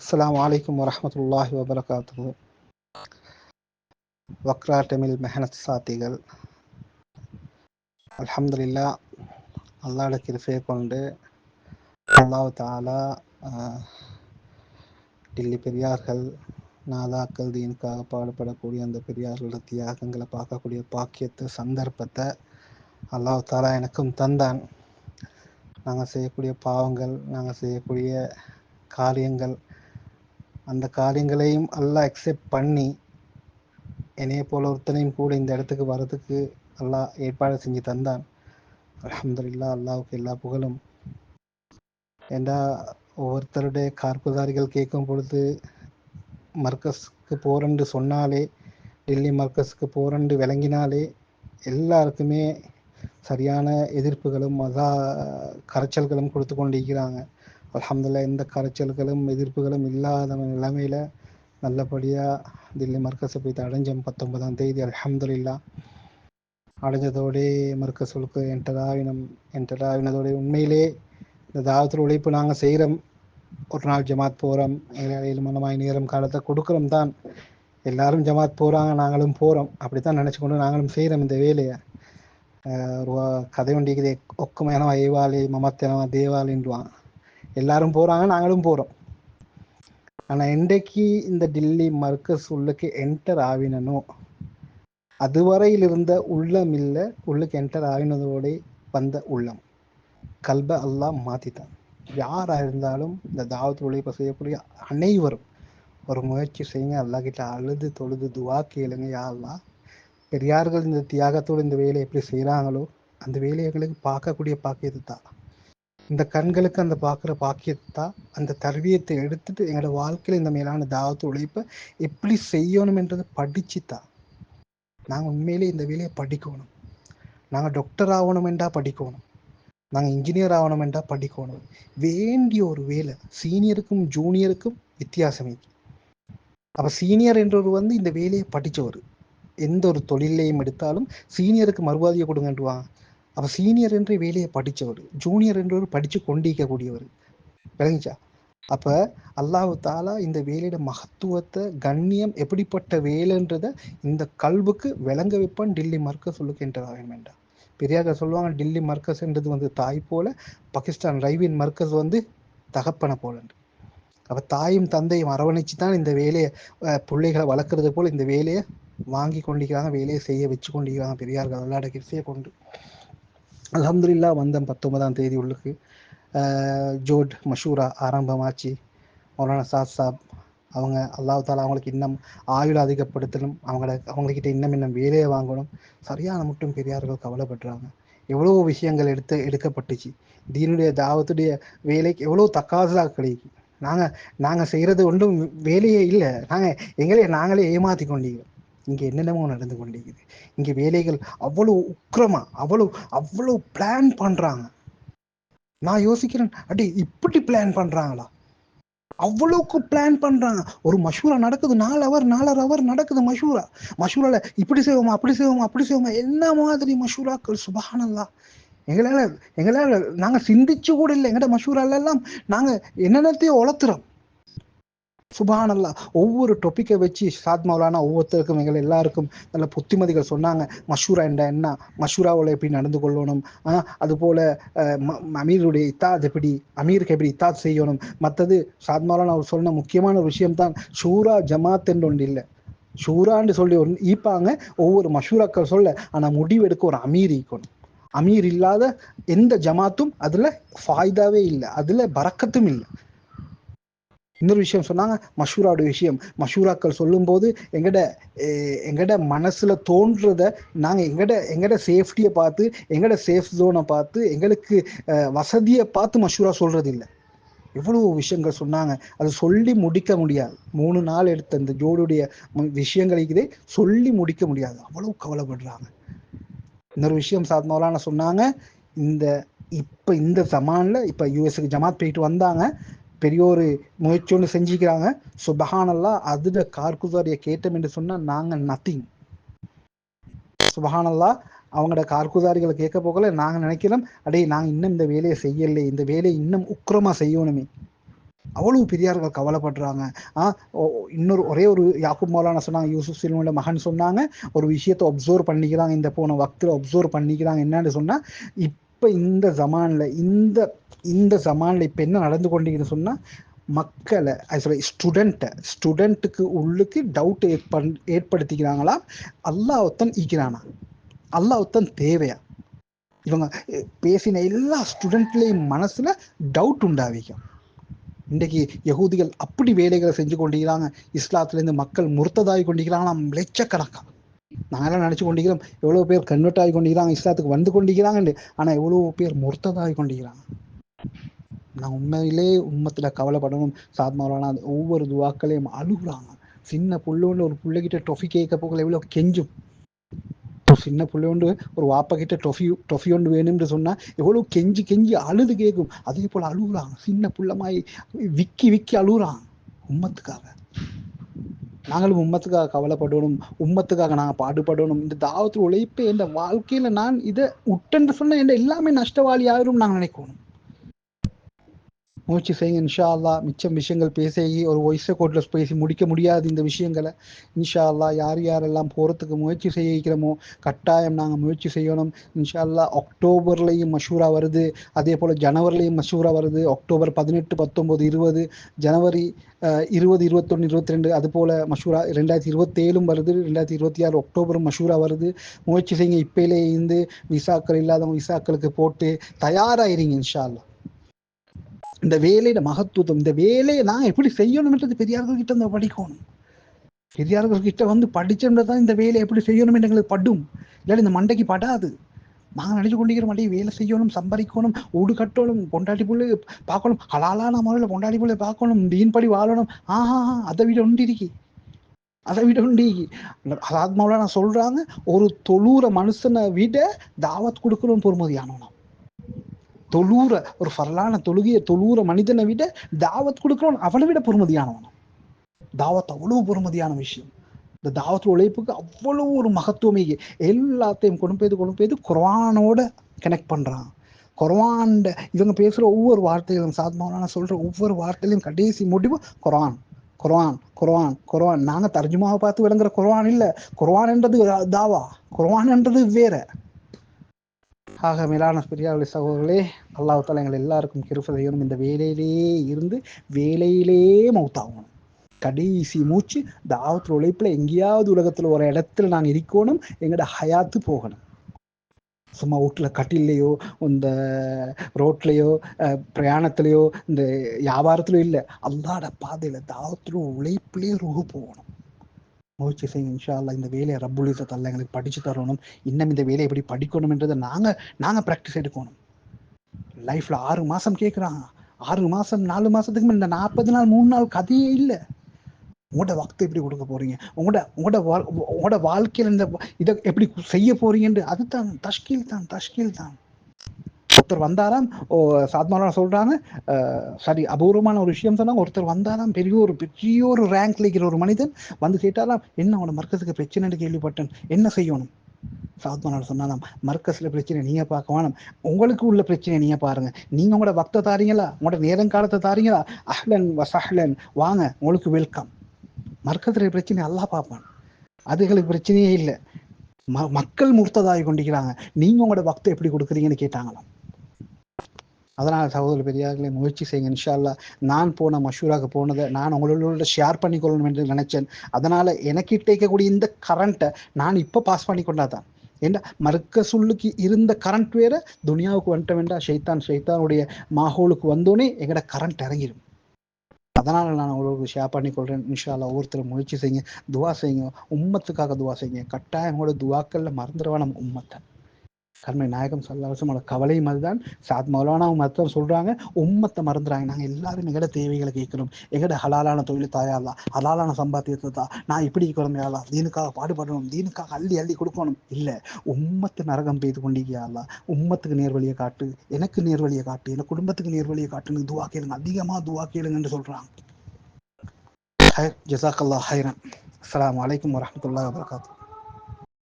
السلام عليكم ورحمة الله وبركاته. வக்ரா தமிழ் மெஹனத் சாத்திகள் அல்ஹம்துலில்லா. அல்லாஹ்வுடைய கிருபையை கொண்டு அல்லாஹ் தஆலா டில்லி பெரியார்கள் நாதாக்கள் தீனுக்காக பாடுபடக்கூடிய அந்த பெரியார்களோட தியாகங்களை பார்க்கக்கூடிய பாக்கியத்தை சந்தர்ப்பத்தை அல்லாஹ் தஆலா எனக்கும் தந்தான். நாங்கள் செய்யக்கூடிய பாவங்கள், நாங்கள் செய்யக்கூடிய காரியங்கள், அந்த காரியங்களையும் அல்லாஹ் அக்செப்ட் பண்ணி என்னைய போல ஒருத்தனையும் கூட இந்த இடத்துக்கு வர்றதுக்கு அல்லாஹ் ஏற்பாடு செஞ்சு தந்தான். அல்ஹம்துலில்லாஹ், அல்லாஹ்வுக்கு எல்லா புகழும். ஏண்டா ஒவ்வொருத்தருடைய கார்குதாரிகள் கேட்கும் பொழுது மர்கஸ்க்கு போறேன்னு சொன்னாலே, டெல்லி மர்கஸ்க்கு போறேன்னு விளங்கினாலே எல்லாருக்குமே சரியான எதிர்ப்புகளும் கரைச்சல்களும் கொடுத்து கொண்டிருக்கிறாங்க. அல்ஹம்துலில்லாஹ், எந்த கரைச்சல்களும் எதிர்ப்புகளும் இல்லாத நிலைமையில நல்லபடியாக தில்லி மர்கஸை போய் அடைஞ்சோம் 19ஆம் தேதி. அல்ஹம்துலில்லாஹ், அடைஞ்சதோடே மர்கஸுக்கு என்டராவினதோட உண்மையிலே இந்த தாவத்தில் உழைப்பு நாங்கள் செய்கிறோம். ஒரு நாள் ஜமாத் போகிறோம், மனமாய் நேரம் காலத்தை கொடுக்குறோம் தான். எல்லாரும் ஜமாத் போகிறாங்க, நாங்களும் போகிறோம். அப்படி தான் நினச்சி கொண்டு நாங்களும் செய்கிறோம் இந்த வேலையை. கதை ஒண்டிக்குது, ஒக்குமையான ஐவாலி மமத்தனவா தேவாலின்வான். எல்லாரும் போகிறாங்க, நாங்களும் போகிறோம். ஆனால் இன்றைக்கு இந்த டில்லி மர்கஸ் உள்ளுக்கு என்டர் ஆவினனோ அதுவரையில் இருந்த உள்ளம் இல்லை, உள்ளுக்கு என்டர் ஆவினதோட வந்த உள்ளம் கல்ப அல்லாஹ் மாற்றித்தான். யாராக இருந்தாலும் இந்த தாவத்து உழைப்பை செய்யக்கூடிய அனைவரும் ஒரு முயற்சி செய்யுங்க. அல்லாஹ் கிட்ட அழுது தொழுது துவா கேளுங்க. யா அல்லாஹ், பெரியார்கள் இந்த தியாகத்தோடு இந்த வேலையை எப்படி செய்கிறாங்களோ அந்த வேலையை எங்களுக்கு பார்க்கக்கூடிய பாக்கியத்தை தான். இந்த கண்களுக்கு அந்த பார்க்குற பாக்கியத்தா, அந்த தர்வியத்தை எடுத்துட்டு எங்களோட வாழ்க்கையில் இந்த மேலான தாவத்து உழைப்பை எப்படி செய்யணும் என்றதை படிச்சுத்தா. நாங்கள் உண்மையிலே இந்த வேலையை படிக்கணும். நாங்கள் டாக்டர் ஆகணும் என்றா படிக்கணும், நாங்கள் இன்ஜினியர் ஆகணும் என்றா படிக்கணும். வேண்டிய ஒரு வேலை. சீனியருக்கும் ஜூனியருக்கும் வித்தியாசமே. அப்போ சீனியர் என்றவர் இந்த வேலையை படித்தவர். எந்த ஒரு தொழிலையும் எடுத்தாலும் சீனியருக்கு மறுவாதியை கொடுங்கன்றுவாங்க. அப்போ சீனியர் என்ற வேலையை படித்தவர், ஜூனியர் என்றவர் படித்து கொண்டிருக்கக்கூடியவர். விளங்கிச்சா? அப்போ அல்லாஹ் தாலா இந்த வேலையோட மகத்துவத்தை, கண்ணியம், எப்படிப்பட்ட வேலைன்றதை இந்த கல்வுக்கு விளங்க வைப்பான். டில்லி மர்கஸ் சொல்லுக்கு என்டர் வேண்டாம். பெரியார்கள் சொல்லுவாங்க, டில்லி மர்கஸ் என்றது தாய் போல, பாகிஸ்தான் ரைவின் மர்கஸ் தகப்பனை போலன்று. அப்போ தாயும் தந்தையும் அரவணைச்சு தான் இந்த வேலையை, பிள்ளைகளை வளர்க்குறது போல் இந்த வேலையை வாங்கி கொண்டிருக்கிறாங்க, வேலையை செய்ய வச்சு கொண்டிருக்கிறாங்க பெரியார்கள் விளையாட கிருசியை கொண்டு. அல்ஹம்துலில்லாஹ், வந்தம் 19ஆம் தேதி உள்ளுக்கு ஜோட் மஷூரா ஆரம்பமாச்சு. மௌலானா சாப் அவங்க அல்லாஹ் தாலா அவங்களுக்கு இன்னும் ஆயுள் அதிகப்படுத்தணும், அவங்கக்கிட்ட இன்னும் வேலையை வாங்கணும். சரியான மட்டும் பெரியார்கள் கவலைப்படுறாங்க. எவ்வளோ விஷயங்கள் எடுக்கப்பட்டுச்சு. தீனுடைய தாவத்துடைய வேலைக்கு எவ்வளோ தக்காசாக கிடைக்கும். நாங்கள் செய்கிறது ஒன்றும் வேலையே இல்லை. நாங்களே ஏமாற்றி கொண்டிருக்கிறோம். இங்கே என்னென்னமோ நடந்து கொண்டிருக்குது. இங்கே வேலைகள் அவ்வளோ உக்கிரமா, அவ்வளோ பிளான் பண்ணுறாங்க. நான் யோசிக்கிறேன், அடி இப்படி பிளான் பண்ணுறாங்களா? அவ்வளோக்கு பிளான் பண்ணுறாங்க. ஒரு மஷூரா நடக்குது, 4 ஹவர் நடக்குது மஷூரால இப்படி செய்வோமா, அப்படி செய்வோமா, என்ன மாதிரி மஷூராக்கள். சுபஹானல்லாஹ். எங்களால் நாங்கள் சிந்திச்சு கூட இல்லை. எங்கள்ட மஷூராலெல்லாம் நாங்கள் என்னென்னத்தையும் உளத்துறோம். சுபஹானல்லாஹ். ஒவ்வொரு டொப்பிக்கை வச்சு சாத் மௌலானா ஒவ்வொருத்தருக்கும் எங்கள் எல்லாருக்கும் நல்ல புத்திமதிகள் சொன்னாங்க. மஷூரா என்ற என்ன, மஷூராவில் எப்படி நடந்து கொள்ளணும், அதுபோல் அமீருடைய இத்தாத் எப்படி, அமீருக்கு எப்படி இத்தாத் செய்யணும். மற்றது சாத் மௌலானா அவர் சொன்ன முக்கியமான விஷயம்தான் ஷூரா ஜமாத் என்று ஒன்று இல்லை. ஷூரான்னு சொல்லி ஒன்று ஈப்பாங்க ஒவ்வொரு மஷூராக்கள் சொல்ல. ஆனால் முடிவெடுக்க ஒரு அமீர் ஈக்கணும். அமீர் இல்லாத எந்த ஜமாத்தும் அதில் ஃபாய்தாவே இல்லை, அதில் பறக்கத்தும் இல்லை. இன்னொரு விஷயம் சொன்னாங்க, மஷூராவுடைய விஷயம். மஷூராக்கள் சொல்லும்போது எங்கட மனசில் தோன்றதை நாங்கள் எங்கட சேஃப்டியை பார்த்து, எங்கட சேஃப் ஜோனை பார்த்து, எங்களுக்கு வசதியை பார்த்து மஷூரா சொல்கிறது இல்லை. எவ்வளோ விஷயங்கள் சொன்னாங்க, அது சொல்லி முடிக்க முடியாது. 3 நாள் எடுத்த இந்த ஜோடுடைய விஷயங்களுக்குதே சொல்லி முடிக்க முடியாது. அவ்வளோ கவலைப்படுறாங்க. இன்னொரு விஷயம் சாத் மௌலானா சொன்னாங்க, இந்த ஜமானில் இப்போ யூஎஸ்க்கு ஜமாத் போயிட்டு வந்தாங்க, பெரிய ஒரு முயற்சி ஒன்று செஞ்சுக்கிறாங்க. சுபஹானல்லாஹ், அதில் கார்குசாரியை கேட்டோம் என்று சொன்னால் நாங்கள் நத்திங். சுபஹானல்லாஹ், அவங்களோட கார்குசாரிகளை கேட்க போகல நாங்கள் நினைக்கிறோம், நாங்கள் இன்னும் இந்த வேலையை செய்யலை, இந்த வேலையை இன்னும் உக்கிரமாக செய்யணுமே. அவ்வளவு பெரியார்கள் கவலைப்படுறாங்க. ஆ இன்னொரு ஒரே ஒரு யாக்கூப் மௌலானா சொன்னாங்க, யூசுப் சிலுவையோட மகன் சொன்னாங்க, ஒரு விஷயத்த ஒப்சர்வ் பண்ணிக்கிறாங்க, இந்த போன வக்தில ஒப்சர்வ் பண்ணிக்கிறாங்க. என்னன்னு சொன்னா, இப்ப இந்த ஜமான்ல இந்த ஜமான்ல இப்ப என்ன நடந்து கொண்டிருக்குன்னு சொன்னா, மக்களை ஸ்டூடெண்ட்டுக்கு உள்ளுக்கு டவுட் ஏற்படுத்திக்கிறாங்களா, அல்லாஹ் ஒருத்தன் ஈக்கிறானா, அல்லாஹ் ஒருத்தன் தேவையா, இவங்க பேசின எல்லா ஸ்டூடெண்ட்லேயும் மனசுல டவுட் உண்டாவிக்கும். இன்றைக்கு யகூதிகள் அப்படி வேலைகளை செஞ்சு கொண்டிருக்கிறாங்க. இஸ்லாத்திலேருந்து மக்கள் முர்த்ததாகி கொண்டிருக்கிறாங்களாம் லட்சக்கணக்காக. நாங்களாம் நினச்சி கொண்டிருக்கிறோம் எவ்வளோ பேர் கன்வெர்ட் ஆகி கொண்டிருக்கிறாங்க, இஸ்லாத்துக்கு வந்து கொண்டிருக்கிறாங்க. ஆனால் எவ்வளோ பேர் முர்த்ததாகி கொண்டிருக்கிறாங்க. நான் உண்மையிலே உம்மத்தில் கவலைப்படணும். சாத் மௌலானா ஒவ்வொரு துவாக்களையும் அழுகுறாங்க. சின்ன புள்ளோண்டு ஒரு பிள்ளைகிட்ட டொஃபி கேட்க போகல எவ்வளோ கெஞ்சும். சின்ன புள்ளையோண்டு ஒரு வாப்பா கிட்ட டொஃபி ஒன்று வேணும்னு சொன்னா எவ்வளவு கெஞ்சி கெஞ்சி அழுது கேட்கும். அதே போல அழுகுறாங்க. சின்ன புள்ளமாய் விக்கி விக்கி அழுகுறாங்க உம்மத்துக்காக. நாங்களும் உம்மத்துக்காக கவலைப்படணும், உம்மத்துக்காக நாங்கள் பாடுபடணும். இந்த தாவத்து உழைப்பு என் வாழ்க்கையில நான் இதை உட்டென்று சொன்ன என் எல்லாமே நஷ்டவாளி ஆயிரும் நாங்கள் நினைக்கணும். முயற்சி செய்யுங்க இன்ஷா அல்லா. மிச்சம் விஷயங்கள் பேசி ஒரு வாய்ஸ் கோட்ல பேசி முடிக்க முடியாது இந்த விஷயங்களை. இன்ஷா அல்லா யார் யாரெல்லாம் போகிறதுக்கு முயற்சி செய்ய வைக்கிறோமோ கட்டாயம் நாங்கள் முயற்சி செய்யணும். இன்ஷா அல்லா அக்டோபர்லேயும் மஷூரா வருது, அதே போல் ஜனவரிலையும் மஷூரா வருது. அக்டோபர் 18, 19, 20, ஜனவரி 20, 21, 22 அது போல் மஷூரா 2027 வருது, 2026 அக்டோபரும் மஷூரா வருது. முயற்சி செய்யுங்க இப்பயிலே இருந்து விசாக்கள் இல்லாதவங்க விசாக்களுக்கு போட்டு தயாராகிறீங்க இன்ஷா அல்லா. இந்த வேலையோட மகத்துவம், இந்த வேலையை நான் எப்படி செய்யணும்ன்றது பெரியார்கள் கிட்ட வந்து படிக்கணும். பெரியார்கள் கிட்ட வந்து படிச்சோம்தான் இந்த வேலையை எப்படி செய்யணும் என்று எங்களுக்கு படும். இல்லாட்டி இந்த மண்டைக்கு படாது. நாங்கள் நினைச்சு கொண்டிருக்கிற மாட்டே வேலை செய்யணும், சம்பாதிக்கணும், ஊடு கட்டணும், பொண்டாட்டி புள்ளை பார்க்கணும், ஹலாலான முறையில் பொண்டாட்டி புள்ளை பார்க்கணும், தீன்படி வாழணும். அதை விட உண்டிருக்கி, அதை விட உண்டிக்கி. ஆத்மாவில நான் சொல்றாங்க, ஒரு தொழுற மனுஷனை விட தாவத் கொடுக்கணும் பொறுமதியானவனா. தொழுற ஒரு ஃபர்லான தொழுகையை தொழுற மனிதனை விட தாவத் கொடுக்கிறவன் அவனை விட பொறுமதியானவன். தாவத் அவ்வளவு பொறுமதியான விஷயம். இந்த தாவத்து உழைப்புக்கு அவ்வளவு ஒரு மகத்துவமே. எல்லாத்தையும் கொண்டு போய் குர்ஆனோட கனெக்ட் பண்றான். குர்ஆன் இவங்க பேசுற ஒவ்வொரு வார்த்தைகளும், சாத் மௌலானா சொல்ற ஒவ்வொரு வார்த்தையிலும் கடைசி முடிவு குர்ஆன் குர்ஆன் குர்ஆன் குர்ஆன். நாங்க தர்ஜுமாவை பார்த்து விளங்குற குர்ஆன் இல்ல. குர்ஆன் என்றது தாவா, குர்ஆன் என்றது வேற. ஆக மேலான பெரியார்களே சகோதரர்களே, அல்லாஹ் தஆலா எங்கள் எல்லாருக்கும் கிருபை செய்யணும். இந்த வேலையிலேயே இருந்து வேலையிலேயே மௌத்தாகணும். கடைசி மூச்சு தாவத்தில் உழைப்புல எங்கேயாவது உலகத்துல ஒரு இடத்துல நாங்கள் இருக்கணும். எங்களோட ஹயாத்து போகணும். சும்மா வீட்டுல கட்டிலையோ இந்த ரோட்லையோ பிரயாணத்திலையோ இந்த வியாபாரத்திலயோ இல்லை, அல்லாஹ்வுடைய பாதையில தாவத்துல உழைப்புலேயே ரூஹு போகணும். முயற்சி செய்யுங்க இன்ஷா அல்லாஹ். இந்த வேலையை ரப்புல் இஸ்ஸத் அல்லாஹ் எங்களுக்கு படிச்சு தரணும். இன்னும் இந்த வேலையை எப்படி படிக்கணும்ன்றதை நாங்க ப்ராக்டிஸ் எடுக்கணும். லைஃப்ல 6 மாசம் கேட்குறாங்க. 6 மாசம் 4 மாசத்துக்கு மேல இந்த 40 நாள் 3 நாள் கதையே இல்லை. உங்களோட வக்தை எப்படி கொடுக்க போறீங்க, உங்களோட வாழ்க்கையில் இந்த இதை எப்படி செய்ய போறீங்கன்னு அதுதான் தஷ்கீல் தான். ஒருத்தர் வந்தாராம், சாத்மாரா சொல்றாங்க, சரி அபூர்வமான ஒரு விஷயம் சொன்னாங்க. ஒருத்தர் வந்தாராம், பெரிய ஒரு ரேங்க்ல இருக்கிற ஒரு மனிதன் வந்து கேட்டாராம், என்ன உங்களோட மர்க்கஸுக்கு பிரச்சனைன்னு கேள்விப்பட்டேன், என்ன செய்யணும்? சாத்மாரா சொன்னாராம், மர்க்கஸ்ல பிரச்சனை நீங்க பார்க்க வேணாம், உங்களுக்கு உள்ள பிரச்சனை நீங்க பாருங்க. நீங்க உங்களோட வக்தை தாரீங்களா, உங்களோட நேரங்காலத்தை தாரீங்களா, அஹ்லன் வசஹ்லன், வாங்க உங்களுக்கு வெல்கம். மர்க்கத்துல பிரச்சனை அல்லாஹ் பார்ப்பான், அதுகளுக்கு பிரச்சனையே இல்லை. மக்கள் முர்த்ததாகி கொண்டிருக்கிறாங்க, நீங்க உங்களோட வக்தை எப்படி கொடுக்குறீங்கன்னு கேட்டாங்களாம். அதனால் சகோதர பெரியார்களே முயற்சி செய்யுங்க இன்ஷா அல்லாஹ். நான் போன மஷூராக்கு போனதை நான் உங்களோட ஷேர் பண்ணிக்கொள்ளணும் என்று நினைச்சேன். அதனால எனக்கு கேட்கக்கூடிய இந்த கரண்ட்டை நான் இப்போ பாஸ் பண்ணி கொண்டாதான். ஏன்னா மறுக்க சொல்லுக்கு இருந்த கரண்ட் வேற, துனியாவுக்கு வந்துட்ட வேண்டாம், ஷைத்தானுடைய மாஹோலுக்கு வந்தோடனே எங்கட கரண்ட் இறங்கிடும். அதனால நான் உங்களுக்கு ஷேர் பண்ணிக்கொள்றேன். இன்ஷா அல்லாஹ் ஒவ்வொருத்தரும் முயற்சி செய்யுங்க, துவா செய்யுங்க, உம்மத்துக்காக துவா செய்யுங்க. கட்டாயம் உங்களோட துவாக்கள்ல மறந்துடுவா நம்ம உம்மத்தை. கர்மை நாயகம் ஸல்லல்லாஹு அலைஹி வஸல்லம் கவலையும் அதுதான். சாத் மௌலானாவும் மருத்துவம் சொல்றாங்க, உம்மத்தை மறந்துறாங்க. நாங்கள் எல்லாரும் எங்கட தேவைகளை கேட்கணும். எங்கட ஹலாலான தொழில் தாயாலாம், ஹலாலான சம்பாத்தியத்தை தான், நான் இப்படி இருக்கிறோம், தீனுக்காக பாடுபடணும், தீனுக்காக அள்ளி அள்ளி கொடுக்கணும் இல்லை. உம்மத்து நரகம் பெய்து கொண்டிருக்கியா, உம்மத்துக்கு நேர்வழியை காட்டு, எனக்கு நேர்வழியை காட்டு, என் குடும்பத்துக்கு நேர்வழியை காட்டுன்னு துவா கேளுங்க, அதிகமா துவா கேளுங்கன்னு சொல்றாங்க. ஜஸாக்கல்லாஹ் ஹைரன். அஸ்ஸலாமு அலைக்கும் வரஹ்மத்துல்லாஹி வபரகாத்துஹு.